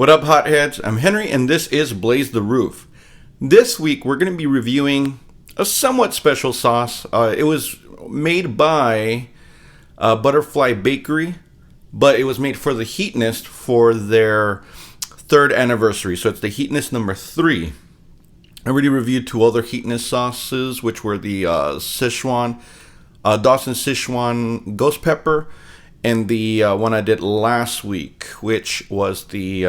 What up, hotheads? I'm Henry, and this is Blaze the Roof. This week, we're going to be reviewing a somewhat special sauce. It was made by Butterfly Bakery, but it was made for the Heatness for their 3rd anniversary. So it's the Heatness number 3. I already reviewed 2 other Heatness sauces, which were the Dawson Sichuan Ghost Pepper, and the one I did last week, which was the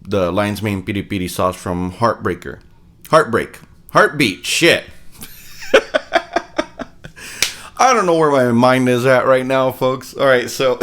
Lion's Mane Piri Piri sauce from Heartbeat, shit. I don't know where my mind is at right now, folks. Alright, so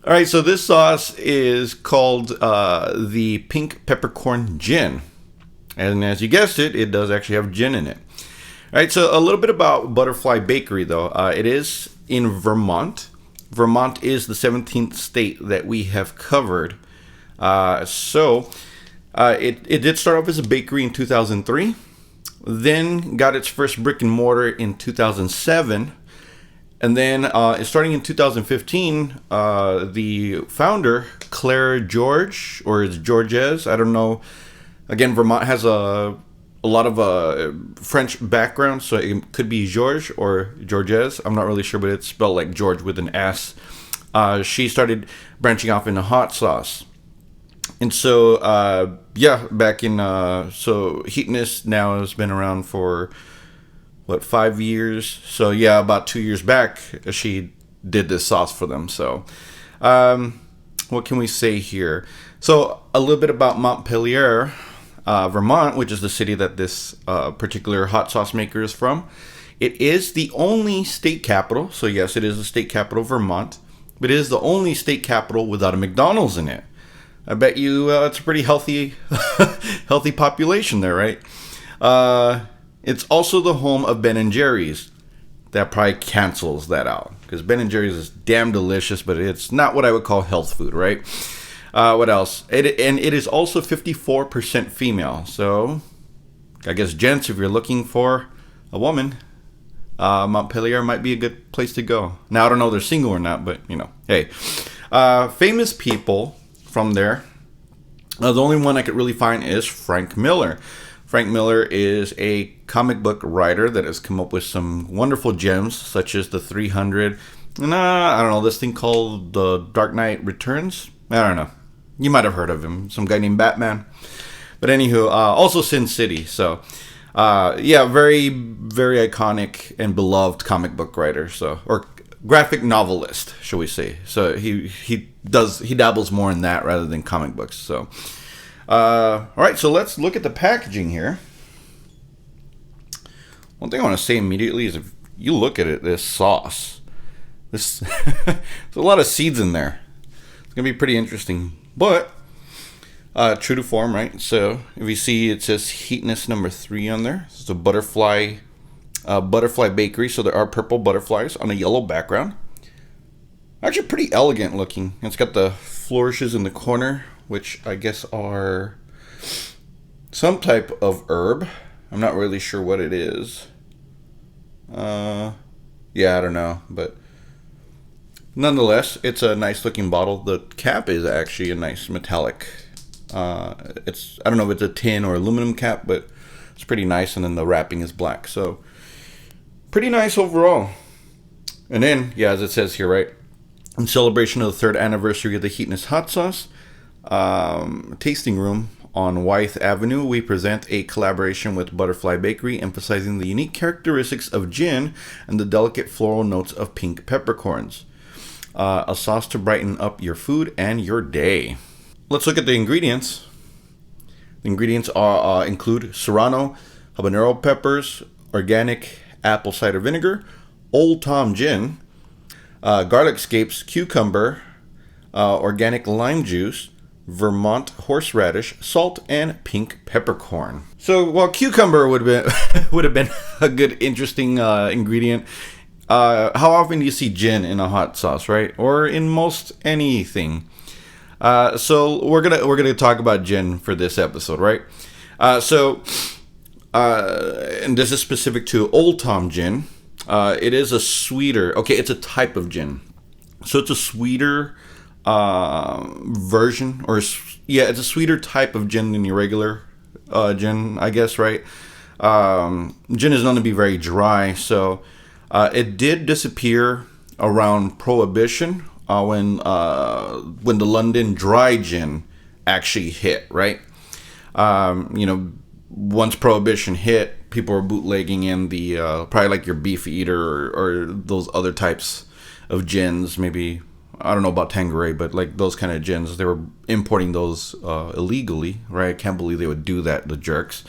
this sauce is called the Pink Peppercorn Gin. And as you guessed it, it does actually have gin in it. Alright, so a little bit about Butterfly Bakery, though. It is in Vermont. Vermont is the 17th state that we have covered. It did start off as a bakery in 2003. Then got its first brick and mortar in 2007. And then starting in 2015, the founder, Claire George, or it's Georges, I don't know. Again, Vermont has a lot of French background, so it could be Georges or Georges. I'm not really sure, but it's spelled like George with an S. She started branching off into hot sauce. And so, back in, Heatness now has been around for, 5 years? So, about 2 years back, she did this sauce for them. So, what can we say here? So, a little bit about Montpelier, Vermont, which is the city that this particular hot sauce maker is from. It is the only state capital, so yes, it is the state capital of Vermont, but it is the only state capital without a McDonald's in it. I bet you it's a pretty healthy population there, right? It's also the home of Ben & Jerry's. That probably cancels that out, because Ben & Jerry's is damn delicious, but it's not what I would call health food, right? What else? It is also 54% female. So, I guess, gents, if you're looking for a woman, Montpelier might be a good place to go. Now, I don't know if they're single or not, but, hey. Famous people from there. The only one I could really find is Frank Miller. Frank Miller is a comic book writer that has come up with some wonderful gems, such as the 300. And, I don't know, this thing called The Dark Knight Returns? I don't know. You might have heard of him. Some guy named Batman. But anywho, also Sin City. So, very, very iconic and beloved comic book writer. So, or graphic novelist, shall we say. So, he dabbles more in that rather than comic books. So, all right, so let's look at the packaging here. One thing I want to say immediately is if you look at it, this sauce, there's a lot of seeds in there. It's going to be pretty interesting. But, true to form, right? So, if you see, it says Heatness number 3 on there. It's a Butterfly Bakery. So, there are purple butterflies on a yellow background. Actually, pretty elegant looking. It's got the flourishes in the corner, which I guess are some type of herb. I'm not really sure what it is. I don't know. But nonetheless, it's a nice looking bottle. The cap is actually a nice metallic. I don't know if it's a tin or aluminum cap, but it's pretty nice. And then the wrapping is black. So pretty nice overall. And then, as it says here, right? In celebration of the 3rd anniversary of the Heatness hot sauce tasting room on Wythe Avenue, we present a collaboration with Butterfly Bakery, emphasizing the unique characteristics of gin and the delicate floral notes of pink peppercorns. A sauce to brighten up your food and your day. Let's look at the ingredients. The ingredients include serrano, habanero peppers, organic apple cider vinegar, Old Tom gin, garlic scapes, cucumber, organic lime juice, Vermont horseradish, salt, and pink peppercorn. So, while cucumber would have been a good, interesting ingredient, how often do you see gin in a hot sauce, right? Or in most anything. So we're gonna talk about gin for this episode, right? And this is specific to Old Tom gin. It is a sweeter. Okay, it's a type of gin. So it's a sweeter version, yeah, it's a sweeter type of gin than your regular gin, I guess, right? Gin is known to be very dry, so it did disappear around Prohibition when the London dry gin actually hit, right? Once Prohibition hit, people were bootlegging in the probably like your Beef Eater or those other types of gins. Maybe, I don't know about Tanqueray, but like those kind of gins, they were importing those illegally, right? I can't believe they would do that, the jerks.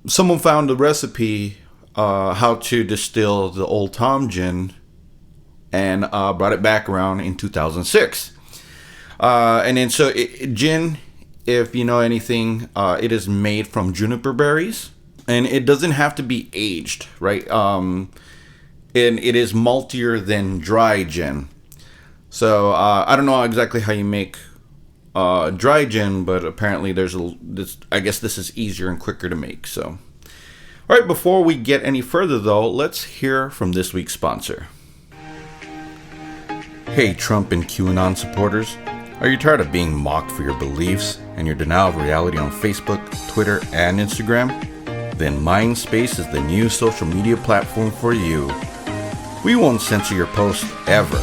Someone found a recipe how to distill the Old Tom gin and brought it back around in 2006. And then gin, if you know anything, it is made from juniper berries, and it doesn't have to be aged, right? And it is maltier than dry gin. So I don't know exactly how you make dry gin, but apparently I guess this is easier and quicker to make. So, all right, before we get any further though, let's hear from this week's sponsor. Hey, Trump and QAnon supporters. Are you tired of being mocked for your beliefs and your denial of reality on Facebook, Twitter, and Instagram? Then Mindspace is the new social media platform for you. We won't censor your posts ever.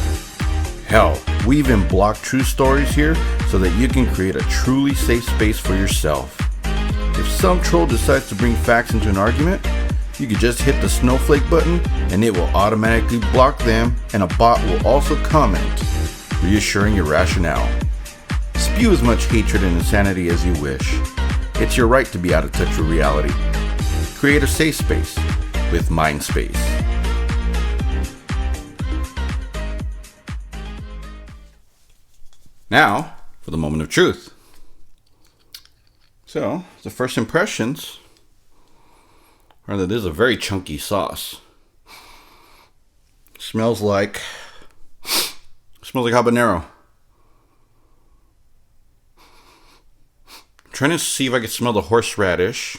Hell, we even block true stories here so that you can create a truly safe space for yourself. If some troll decides to bring facts into an argument, you can just hit the snowflake button and it will automatically block them, and a bot will also comment, reassuring your rationale. Spew as much hatred and insanity as you wish. It's your right to be out of touch with reality. Create a safe space with Mindspace. Now, for the moment of truth. So, the first impressions are that this is a very chunky sauce. Smells like habanero. I'm trying to see if I can smell the horseradish.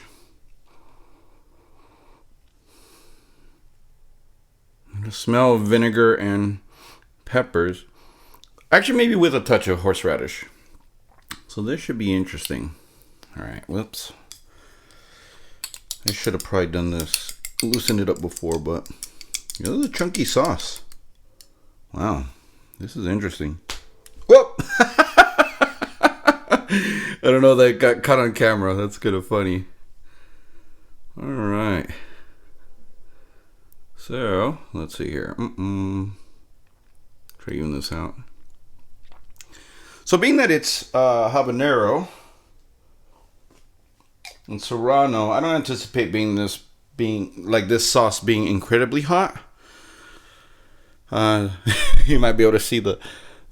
I smell vinegar and peppers. Actually, maybe with a touch of horseradish. So this should be interesting. All right, whoops. I should have probably done this, loosened it up before, but this is a chunky sauce. Wow, this is interesting. Whoop! I don't know, that got caught on camera. That's kind of funny. All right. So, let's see here. Try even this out. So being that it's habanero and serrano, I don't anticipate this sauce being incredibly hot. You might be able to see the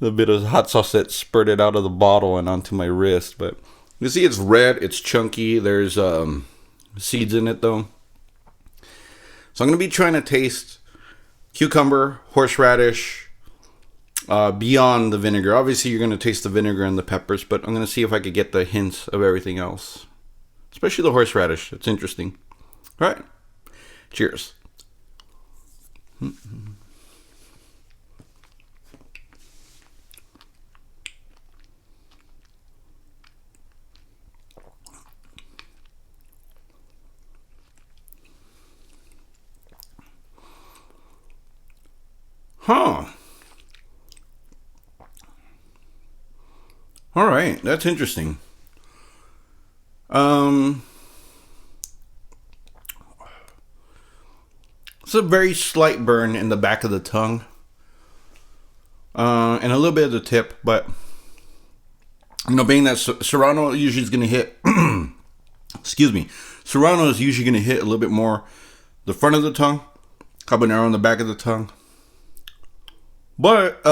bit of hot sauce that spurted out of the bottle and onto my wrist, but you see it's red, it's chunky, there's seeds in it though. So I'm going to be trying to taste cucumber, horseradish, beyond the vinegar. Obviously, you're going to taste the vinegar and the peppers, but I'm going to see if I could get the hints of everything else. Especially the horseradish. It's interesting. All right. Cheers. Huh. All right, that's interesting. It's a very slight burn in the back of the tongue, and a little bit of the tip, but being that Serrano usually is going to hit, excuse me, Serrano is usually going to hit a little bit more the front of the tongue, habanero on the back of the tongue. But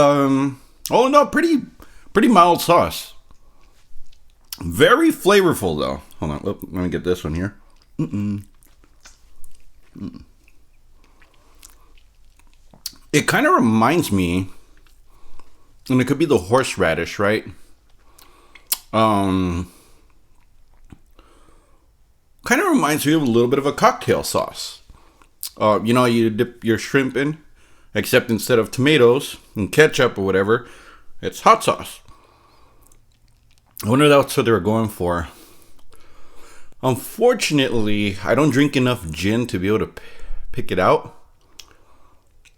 pretty mild sauce. Very flavorful though. Hold on, let me get this one here. It kind of reminds me, and it could be the horseradish, right? Kind of reminds me of a little bit of a cocktail sauce. You dip your shrimp in, except instead of tomatoes and ketchup or whatever, It's hot sauce. I wonder if that's what they were going for. Unfortunately, I don't drink enough gin to be able to pick it out.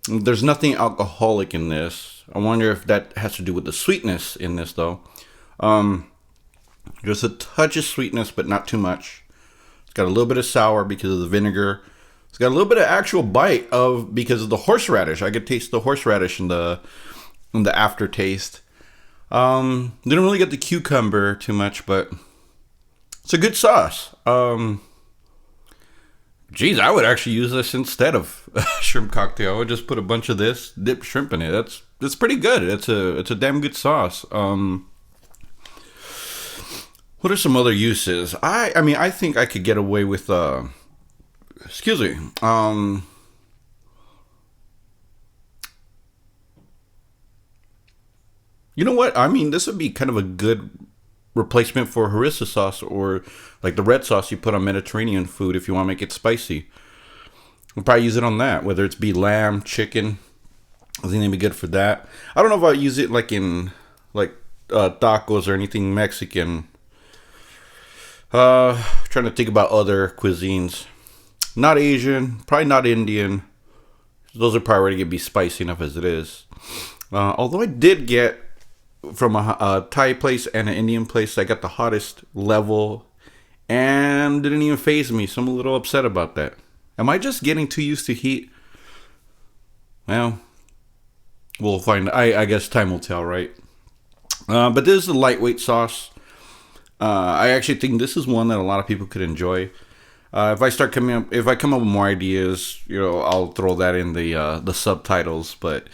There's nothing alcoholic in this. I wonder if that has to do with the sweetness in this, though. Just a touch of sweetness, but not too much. It's got a little bit of sour because of the vinegar. It's got a little bit of actual bite because of the horseradish. I could taste the horseradish in the aftertaste. Didn't really get the cucumber too much, but it's a good sauce. Geez, I would actually use this instead of a shrimp cocktail. I would just put a bunch of this, dip shrimp in it. That's pretty good. It's a damn good sauce. What are some other uses? I mean, I think I could get away with excuse me. You know what? I mean, this would be kind of a good replacement for harissa sauce, or like the red sauce you put on Mediterranean food if you want to make it spicy. We'll probably use it on that, whether it's be lamb, chicken. I think it'd be good for that. I don't know if I'll use it like in tacos or anything Mexican. Trying to think about other cuisines. Not Asian, probably not Indian. Those are probably going to be spicy enough as it is. Although I did get from a Thai place and an Indian place, I got the hottest level and didn't even faze me. So I'm a little upset about that. Am I just getting too used to heat? Well, we'll find. I guess time will tell, right? But this is a lightweight sauce. I actually think this is one that a lot of people could enjoy. If I come up with more ideas, I'll throw that in the subtitles. But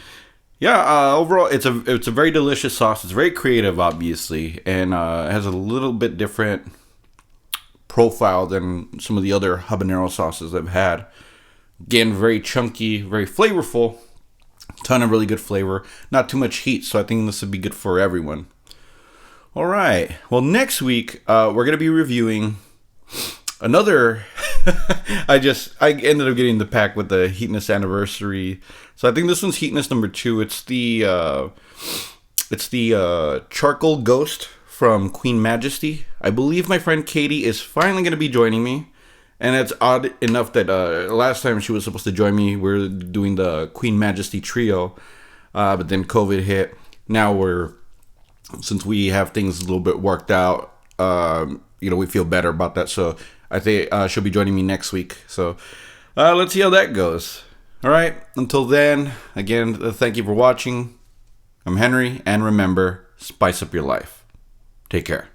yeah, overall, it's a very delicious sauce. It's very creative, obviously, and it has a little bit different profile than some of the other habanero sauces I've had. Again, very chunky, very flavorful. Ton of really good flavor. Not too much heat, so I think this would be good for everyone. All right. Well, next week we're gonna be reviewing another. I ended up getting the pack with the Heatness anniversary, so I think this one's Heatness number 2. It's the Charcoal Ghost from Queen Majesty. I believe my friend Katie is finally gonna be joining me, and it's odd enough that last time she was supposed to join me, we were doing the Queen Majesty trio, but then COVID hit. Now since we have things a little bit worked out, we feel better about that. So I think she'll be joining me next week. So let's see how that goes. All right. Until then, again, thank you for watching. I'm Henry, and remember, spice up your life. Take care.